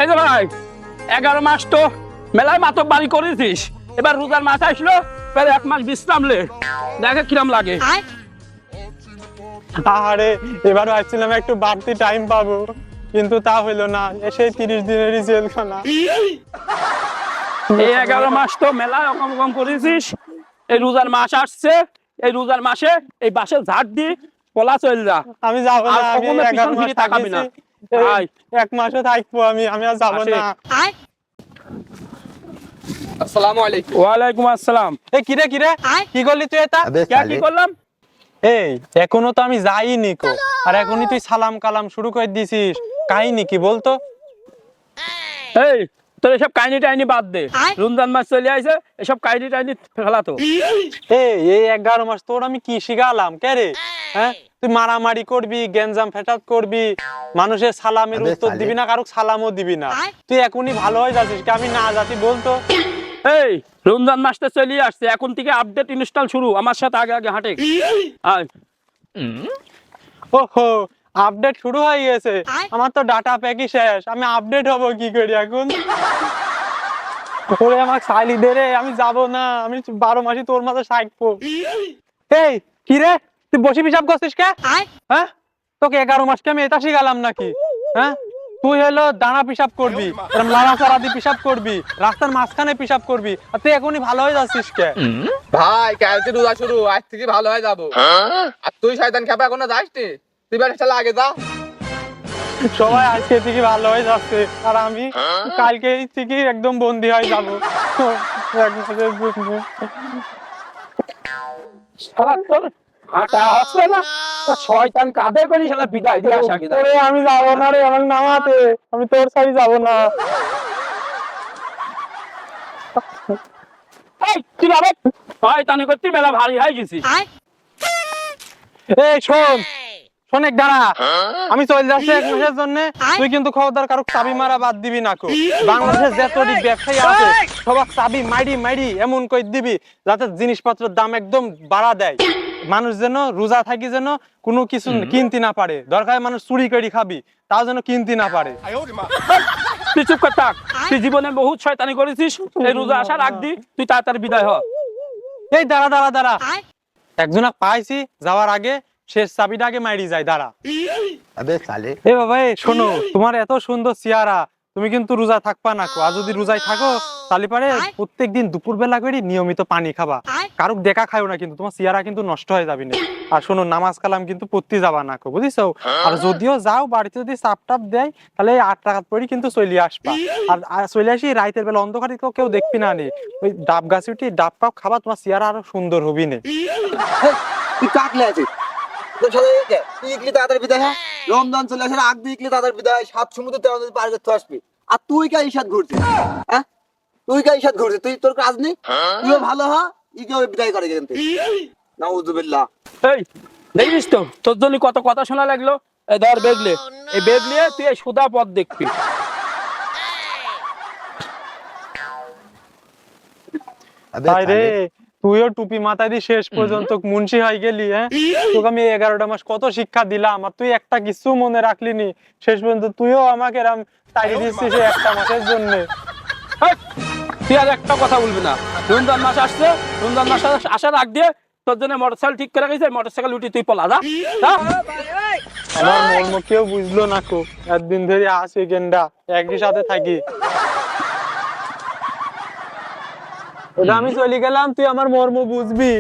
এই যে ভাই 11 মাস তো মেলায় মাতক বাড়ি করেছিস, এবার রোজার মাস আসলো, প্রায় 1 মাস বিশ্রাম লে, দেখে কিরম লাগে। আরে এবার ভাবছিলাম একটু বাড়তি টাইম পাবো, কিন্তু তা হইলো না, এসে 30 দিনেরই জেলখানা। এই 11 মাস তো মেলায় অকম করেছিস, এই রোজার মাস আসছে, এই রোজার মাসে এই বাসে ঝাড় দিয়ে পলা চল যা। আমি যাবো না, আমি কখনো 11 পিছন মাস ফিরে তাকাবি না। থাকিছি, আয়। 1 মাসও থাকবো, আমি আর যাবো আসে। না। আসসালামু আলাইকুম। ওয়ালাইকুম আসসালাম। এই কিরে কি করলি তুই এটা? কি করলাম? এই এখনো তো আমি যাইনি কো, আর এখনই তুই সালাম কালাম শুরু করে দিছিস, কাহিনী কি বলতো? এই তোর এসব কাহিনী টাইনি বাদ দে, রমজান মাস চলে আইছে, এসব কাহিনী টাইনি ফেলা তো। এই 11 মাস তোর আমি কি শিখালাম কে রে? হ্যাঁ, তুই মারামারি করবি, গেঞ্জাম ফেটাত করবি, মানুষের সালামের উত্তর দিবি না, কারো সালামও দিবি না। তুই এখনই ভালো হয়ে যাচ্ছিস কি? আমি না যাতি বলতো। এই রমজান মাসটা চলে আসছে, এখন থেকে আপডেট ইনস্টল শুরু, আমার সাথে আগে আগে হাঁটে। আয়। ওহো, আপডেট শুরু হয়ে গেছে, আমার তো ডাটা প্যাকই শেষ, আমি আপডেট হব কি করি এখন? ওরে আমার সাইলি দে রে, আমি যাব না, আমি 12 মাসই তোর মাঝে থাকবো। এই কি রে, তুই বসে পিসাব করছিস কে? হ্যাঁ, তোকে 11 মাসকে আমি এটা শিখালাম নাকি? হ্যাঁ, তুই হলো দানা পিসাব করবি, এরকম লাড়া চাড়া দিয়ে পিসাব করবি, রাস্তার মাঝখানে পিসাব করবি, আর তুই এখনই ভালো হয়ে যাচ্ছিস কে? ভাই কালকে রোজা শুরু, আজ থেকে ভালো হয়ে যাবো। আর তুই শয়তান খেপা এখনো যাসনি, তুই বাড়ি আগে যা। সবাই আজকে থেকে ভালো হয়ে যাচ্ছে, আর আমি কালকে থেকে একদম বন্দি হয়ে যাবো। এক মাসের জন্য। শালা তোর হাঁটা হচ্ছে না, তোর শয়তান কাঁধে করে শালা বিদায় দিয়ে আসা কিনা। ওরে আমি যাবো না রে, আমার নামাতে, আমি তোর সাথে যাবো না। এই তুই বাবা শয়তানি করতে মেলা ভারী হয়ে গেছিস। এই শোন এক দাঁড়া, আমি চলে যাচ্ছি 1 মাসের জন্য, তুই কিন্তু খবরদার কারো চাবি মারা বাদ দিবি না কো। বাংলাদেশের যতটি ব্যবসায়ী আছে সবার চাবি মাইরি এমন করে দিবি যাতে জিনিসপত্রের দাম একদম বাড়া দেয়, মানুষ যেন রোজা থাকি যেন কোনো কিছু কিনতে না পারে, দরকার মানুষ চুরি করে খাবি তাও যেন কিনতে না পারে। তুই চুপ কর থাক, তুই জীবনে বহুত শয়তানি করেছিস, এই রোজা আসার আগ দি তুই তাড়াতাড়ি বিদায় হ। এই দাঁড়া, একজনা পাইছি যাওয়ার আগে শেষ চাবিটা আগে মাইরি যায়, দাঁড়া। এ বাবা শোনো, তোমার এত সুন্দর চেহারা, তুমি কিন্তু রোজা থাকবা না কো, আর যদি রোজায় থাকো তাহলে পারে প্রত্যেকদিন দুপুর বেলা করে নিয়মিত পানি খাবা, কারুক দেখা খায়ও না, কিন্তু তোমার চেহারা কিন্তু নষ্ট হয়ে যাবে না। আর শোনো, নামাজ কালাম কিন্তু পড়তে যাবা না কো, বুঝিছো? আর যদিও যাও, বাড়িতে যদি চাপ টাপ দেয় তাহলে 8 টাকা পরে কিন্তু চলে আসবা, আর চলে আসি রাতের বেলা অন্ধকারে কেউ দেখবি না নি, ওই ডাব গাছে উঠি ডাব পাপ খাবা, তোমার চেহারা আরো সুন্দর হবি না। তুই কাকলে আছিস তোর সাথে তুই ইকলি তাড়াতাড়ি বিদায়, হ্যাঁ রমজান চলে আসার আগ দিয়ে ইকলি তাড়াতাড়ি বিদায়, 7 সমুদ্র 13 নদী পার করতে আসবি, আর তুই কা ইসাদ ঘুরছিস? হ্যাঁ, তুই কা ইসাদ ঘুরছিস? তুই তোর কাজ নেই, তুইও ভালো হ, ইকেও বিদায় করে কিন্তু। নাউযুবিল্লাহ। এই দেখিস তো তোর জন্য কত কথা শোনা লাগলো। এই ধর বেগলে, এই বেগ নিয়ে তুই এই সুদা পথ দেখবি। তাই রে, তুইও টুপি মাথায় দিয়ে শেষ পর্যন্ত মুন্সি হয়ে গেলি। হ্যাঁ, তোকে আমি 11টা মাস কত শিক্ষা দিলাম, আর তুই একটা কিছু মনে রাখলি নি, শেষ পর্যন্ত তুইও আমাকে এরকম তাড়ি দিচ্ছিস 1 মাসের জন্য। তুই আর একটা কথা বলবি না, রমজান মাস আসছে, রমজান মাস আসার আগ দিয়ে তোর জন্য মোটরসাইকেল ঠিক করে গেছে, মোটরসাইকেল উঠি তুই পলা যা। আমার মর্ম কেউ বুঝলো না কো, একদিন ধরে আসি গেন্ডা একই সাথে থাকি, ওটা আমি চলে গেলাম, তুই আমার মর্ম বুঝবি।